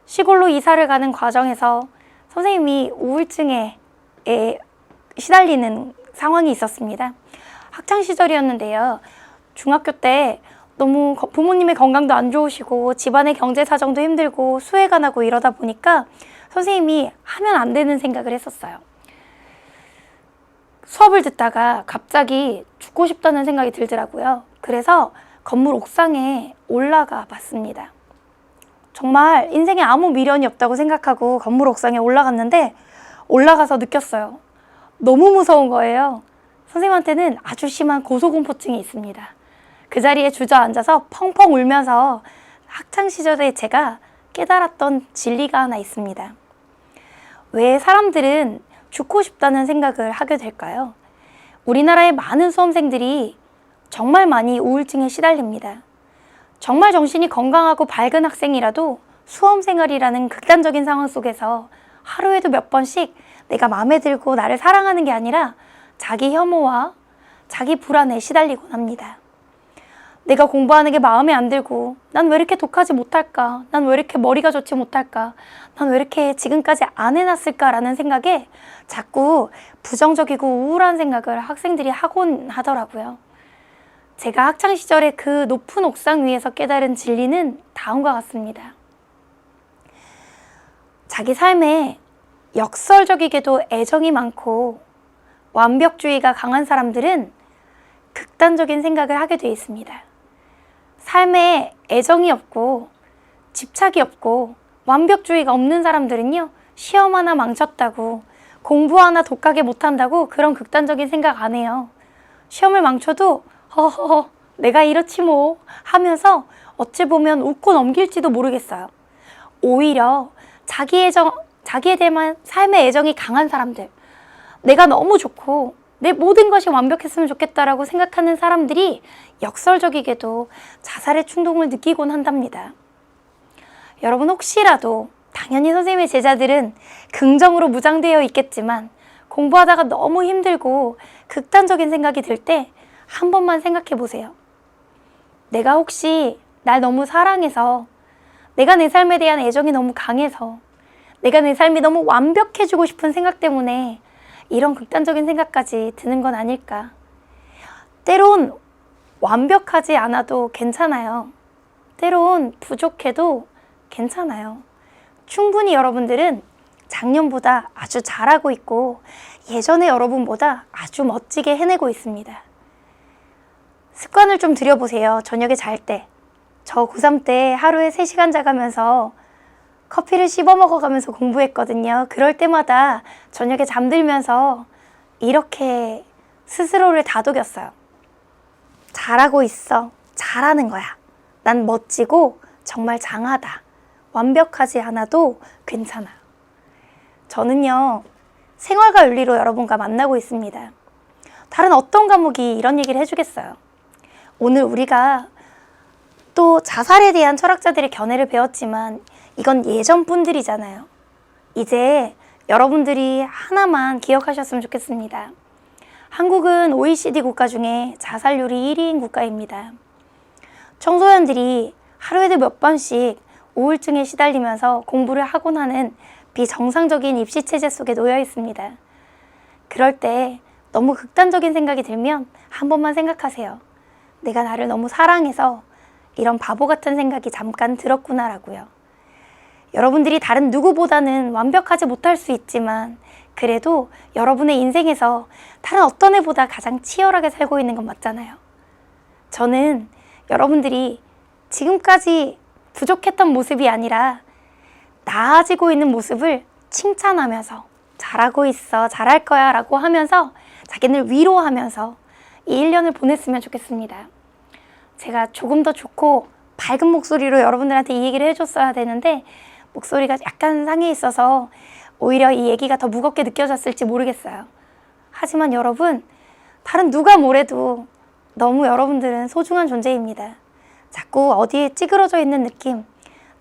시골로 이사를 가는 과정에서 선생님이 우울증에 시달리는 상황이 있었습니다. 학창시절이었는데요. 중학교 때 너무 부모님의 건강도 안 좋으시고 집안의 경제 사정도 힘들고 수해가 나고 이러다 보니까 선생님이 하면 안 되는 생각을 했었어요. 수업을 듣다가 갑자기 죽고 싶다는 생각이 들더라고요. 그래서 건물 옥상에 올라가 봤습니다. 정말 인생에 아무 미련이 없다고 생각하고 건물 옥상에 올라갔는데 올라가서 느꼈어요. 너무 무서운 거예요. 선생님한테는 아주 심한 고소공포증이 있습니다. 그 자리에 주저앉아서 펑펑 울면서 학창시절에 제가 깨달았던 진리가 하나 있습니다. 왜 사람들은 죽고 싶다는 생각을 하게 될까요? 우리나라의 많은 수험생들이 정말 많이 우울증에 시달립니다. 정말 정신이 건강하고 밝은 학생이라도 수험생활이라는 극단적인 상황 속에서 하루에도 몇 번씩 내가 마음에 들고 나를 사랑하는 게 아니라 자기 혐오와 자기 불안에 시달리곤 합니다. 내가 공부하는 게 마음에 안 들고 난 왜 이렇게 독하지 못할까? 난 왜 이렇게 머리가 좋지 못할까? 난 왜 이렇게 지금까지 안 해놨을까라는 생각에 자꾸 부정적이고 우울한 생각을 학생들이 하곤 하더라고요. 제가 학창시절에 그 높은 옥상 위에서 깨달은 진리는 다음과 같습니다. 자기 삶에 역설적이게도 애정이 많고 완벽주의가 강한 사람들은 극단적인 생각을 하게 돼 있습니다. 삶에 애정이 없고 집착이 없고 완벽주의가 없는 사람들은요, 시험 하나 망쳤다고, 공부 하나 독하게 못한다고 그런 극단적인 생각 안 해요. 시험을 망쳐도 허허허 내가 이렇지 뭐 하면서 어찌 보면 웃고 넘길지도 모르겠어요. 오히려 자기에 대한 삶의 애정이 강한 사람들, 내가 너무 좋고 내 모든 것이 완벽했으면 좋겠다라고 생각하는 사람들이 역설적이게도 자살의 충동을 느끼곤 한답니다. 여러분, 혹시라도 당연히 선생님의 제자들은 긍정으로 무장되어 있겠지만 공부하다가 너무 힘들고 극단적인 생각이 들 때 한 번만 생각해 보세요. 내가 혹시 날 너무 사랑해서, 내가 내 삶에 대한 애정이 너무 강해서, 내가 내 삶이 너무 완벽해지고 싶은 생각 때문에 이런 극단적인 생각까지 드는 건 아닐까. 때론 완벽하지 않아도 괜찮아요. 때론 부족해도 괜찮아요. 충분히 여러분들은 작년보다 아주 잘하고 있고 예전의 여러분보다 아주 멋지게 해내고 있습니다. 습관을 좀 들여보세요. 저녁에 잘 때. 저 고3 때 하루에 3시간 자가면서 커피를 씹어 먹어가면서 공부했거든요. 그럴 때마다 저녁에 잠들면서 이렇게 스스로를 다독였어요. 잘하고 있어. 잘하는 거야. 난 멋지고 정말 장하다. 완벽하지 않아도 괜찮아. 저는요, 생활과 윤리로 여러분과 만나고 있습니다. 다른 어떤 과목이 이런 얘기를 해주겠어요. 오늘 우리가 또 자살에 대한 철학자들의 견해를 배웠지만 이건 예전 분들이잖아요. 이제 여러분들이 하나만 기억하셨으면 좋겠습니다. 한국은 OECD 국가 중에 자살률이 1위인 국가입니다. 청소년들이 하루에도 몇 번씩 우울증에 시달리면서 공부를 하곤 하는 비정상적인 입시체제 속에 놓여 있습니다. 그럴 때 너무 극단적인 생각이 들면 한 번만 생각하세요. 내가 나를 너무 사랑해서 이런 바보 같은 생각이 잠깐 들었구나라고요. 여러분들이 다른 누구보다는 완벽하지 못할 수 있지만 그래도 여러분의 인생에서 다른 어떤 애보다 가장 치열하게 살고 있는 건 맞잖아요. 저는 여러분들이 지금까지 부족했던 모습이 아니라 나아지고 있는 모습을 칭찬하면서 잘하고 있어, 잘할 거야 라고 하면서 자기를 위로하면서 이 1년을 보냈으면 좋겠습니다. 제가 조금 더 좋고 밝은 목소리로 여러분들한테 이 얘기를 해줬어야 되는데 목소리가 약간 상해 있어서 오히려 이 얘기가 더 무겁게 느껴졌을지 모르겠어요. 하지만 여러분, 다른 누가 뭐래도 너무 여러분들은 소중한 존재입니다. 자꾸 어디에 찌그러져 있는 느낌,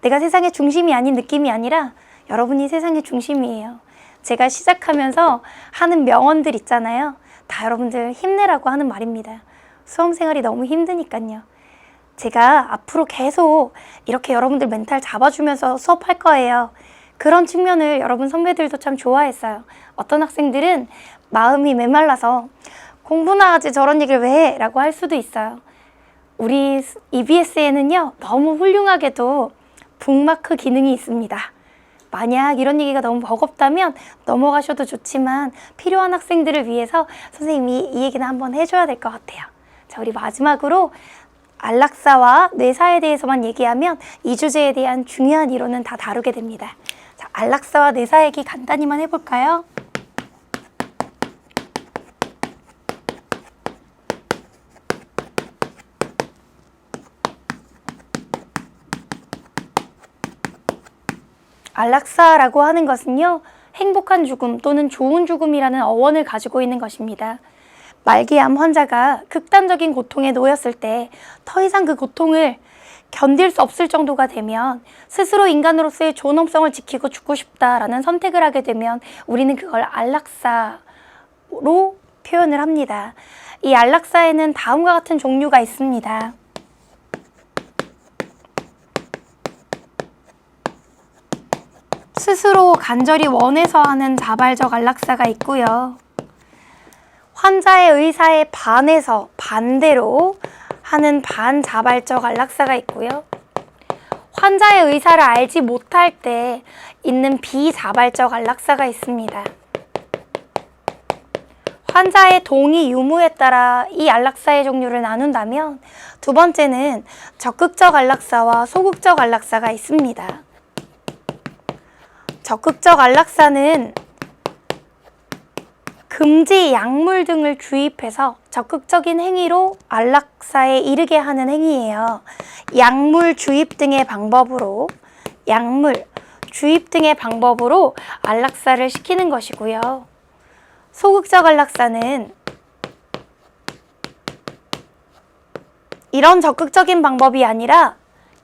내가 세상의 중심이 아닌 느낌이 아니라 여러분이 세상의 중심이에요. 제가 시작하면서 하는 명언들 있잖아요. 다 여러분들 힘내라고 하는 말입니다. 수험생활이 너무 힘드니까요. 제가 앞으로 계속 이렇게 여러분들 멘탈 잡아주면서 수업할 거예요. 그런 측면을 여러분 선배들도 참 좋아했어요. 어떤 학생들은 마음이 메말라서 공부나 하지 저런 얘기를 왜 해? 라고 할 수도 있어요. 우리 EBS에는요, 너무 훌륭하게도 북마크 기능이 있습니다. 만약 이런 얘기가 너무 버겁다면 넘어가셔도 좋지만 필요한 학생들을 위해서 선생님이 이 얘기는 한번 해줘야 될 것 같아요. 자, 우리 마지막으로 안락사와 뇌사에 대해서만 얘기하면 이 주제에 대한 중요한 이론은 다 다루게 됩니다. 자, 안락사와 뇌사 얘기 간단히만 해볼까요? 안락사라고 하는 것은요, 행복한 죽음 또는 좋은 죽음이라는 어원을 가지고 있는 것입니다. 말기암 환자가 극단적인 고통에 놓였을 때 더 이상 그 고통을 견딜 수 없을 정도가 되면 스스로 인간으로서의 존엄성을 지키고 죽고 싶다라는 선택을 하게 되면 우리는 그걸 안락사로 표현을 합니다. 이 안락사에는 다음과 같은 종류가 있습니다. 스스로 간절히 원해서 하는 자발적 안락사가 있고요. 환자의 의사에 반해서 반대로 하는 반자발적 안락사가 있고요. 환자의 의사를 알지 못할 때 있는 비자발적 안락사가 있습니다. 환자의 동의 유무에 따라 이 안락사의 종류를 나눈다면 두 번째는 적극적 안락사와 소극적 안락사가 있습니다. 적극적 안락사는 금지 약물 등을 주입해서 적극적인 행위로 안락사에 이르게 하는 행위예요. 약물 주입 등의 방법으로 안락사를 시키는 것이고요. 소극적 안락사는 이런 적극적인 방법이 아니라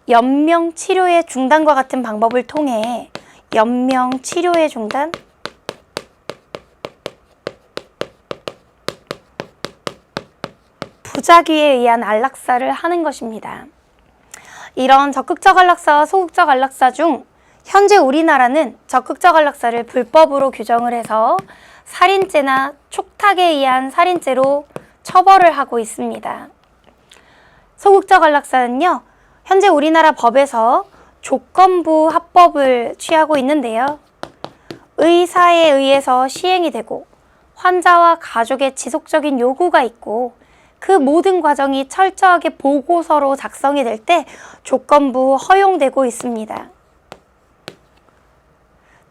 연명 치료의 중단과 같은 방법을 통해 연명 치료의 중단, 부작위에 의한 안락사를 하는 것입니다. 이런 적극적 안락사와 소극적 안락사 중 현재 우리나라는 적극적 안락사를 불법으로 규정을 해서 살인죄나 촉탁에 의한 살인죄로 처벌을 하고 있습니다. 소극적 안락사는요, 현재 우리나라 법에서 조건부 합법을 취하고 있는데요. 의사에 의해서 시행이 되고 환자와 가족의 지속적인 요구가 있고 그 모든 과정이 철저하게 보고서로 작성이 될 때 조건부 허용되고 있습니다.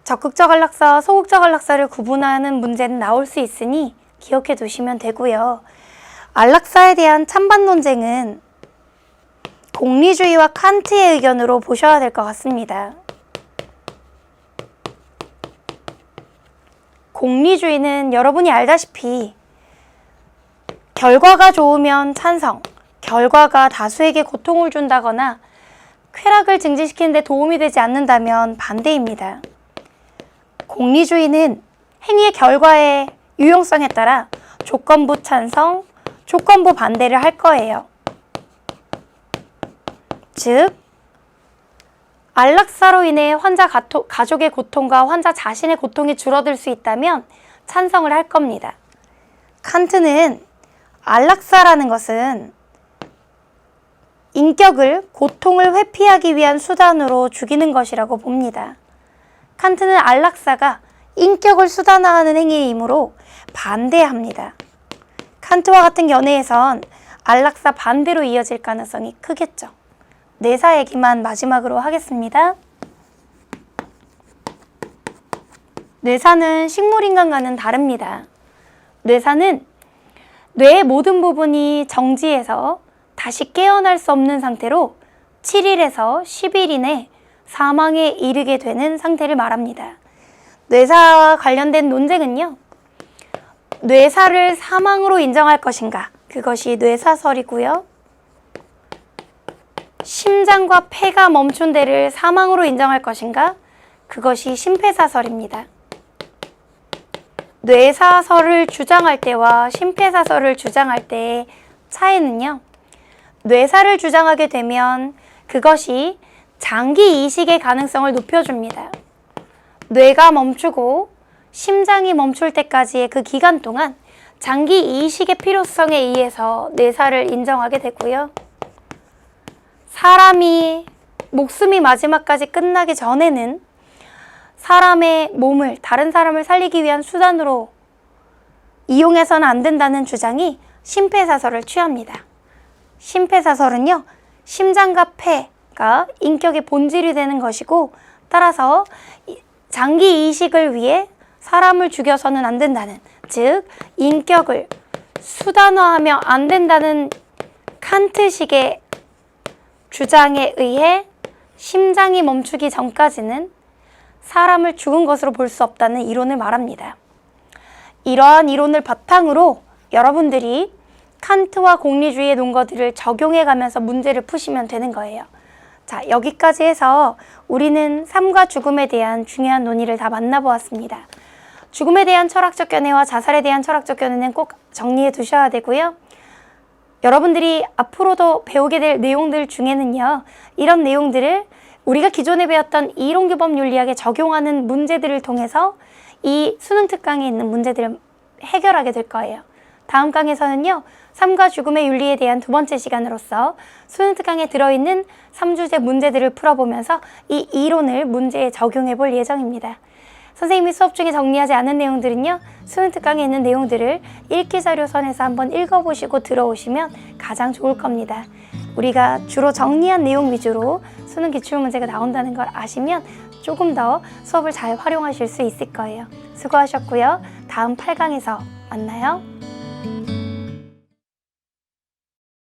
적극적 안락사와 소극적 안락사를 구분하는 문제는 나올 수 있으니 기억해 두시면 되고요. 안락사에 대한 찬반 논쟁은 공리주의와 칸트의 의견으로 보셔야 될 것 같습니다. 공리주의는 여러분이 알다시피 결과가 좋으면 찬성, 결과가 다수에게 고통을 준다거나 쾌락을 증진시키는 데 도움이 되지 않는다면 반대입니다. 공리주의는 행위의 결과의 유용성에 따라 조건부 찬성, 조건부 반대를 할 거예요. 즉, 안락사로 인해 환자 가족의 고통과 환자 자신의 고통이 줄어들 수 있다면 찬성을 할 겁니다. 칸트는 안락사라는 것은 인격을 고통을 회피하기 위한 수단으로 죽이는 것이라고 봅니다. 칸트는 안락사가 인격을 수단화하는 행위이므로 반대합니다. 칸트와 같은 견해에선 안락사 반대로 이어질 가능성이 크겠죠. 뇌사 얘기만 마지막으로 하겠습니다. 뇌사는 식물인간과는 다릅니다. 뇌사는 뇌의 모든 부분이 정지해서 다시 깨어날 수 없는 상태로 7일에서 10일 이내 사망에 이르게 되는 상태를 말합니다. 뇌사와 관련된 논쟁은요, 뇌사를 사망으로 인정할 것인가, 그것이 뇌사설이고요. 심장과 폐가 멈춘 데를 사망으로 인정할 것인가, 그것이 심폐사설입니다. 뇌사설을 주장할 때와 심폐사설을 주장할 때의 차이는요, 뇌사를 주장하게 되면 그것이 장기 이식의 가능성을 높여줍니다. 뇌가 멈추고 심장이 멈출 때까지의 그 기간 동안 장기 이식의 필요성에 의해서 뇌사를 인정하게 되고요. 사람이 목숨이 마지막까지 끝나기 전에는 사람의 몸을 다른 사람을 살리기 위한 수단으로 이용해서는 안 된다는 주장이 심폐사설을 취합니다. 심폐사설은요, 심장과 폐가 인격의 본질이 되는 것이고, 따라서 장기 이식을 위해 사람을 죽여서는 안 된다는, 즉 인격을 수단화하면 안 된다는 칸트식의 주장에 의해 심장이 멈추기 전까지는 사람을 죽은 것으로 볼 수 없다는 이론을 말합니다. 이러한 이론을 바탕으로 여러분들이 칸트와 공리주의의 논거들을 적용해 가면서 문제를 푸시면 되는 거예요. 자, 여기까지 해서 우리는 삶과 죽음에 대한 중요한 논의를 다 만나보았습니다. 죽음에 대한 철학적 견해와 자살에 대한 철학적 견해는 꼭 정리해 두셔야 되고요. 여러분들이 앞으로도 배우게 될 내용들 중에는요, 이런 내용들을 우리가 기존에 배웠던 이론규범 윤리학에 적용하는 문제들을 통해서 이 수능 특강에 있는 문제들을 해결하게 될 거예요. 다음 강에서는요, 삶과 죽음의 윤리에 대한 두 번째 시간으로서 수능 특강에 들어있는 3주제 문제들을 풀어보면서 이 이론을 문제에 적용해 볼 예정입니다. 선생님이 수업 중에 정리하지 않은 내용들은요, 수능 특강에 있는 내용들을 읽기 자료선에서 한번 읽어보시고 들어오시면 가장 좋을 겁니다. 우리가 주로 정리한 내용 위주로 수능 기출문제가 나온다는 걸 아시면 조금 더 수업을 잘 활용하실 수 있을 거예요. 수고하셨고요. 다음 8강에서 만나요.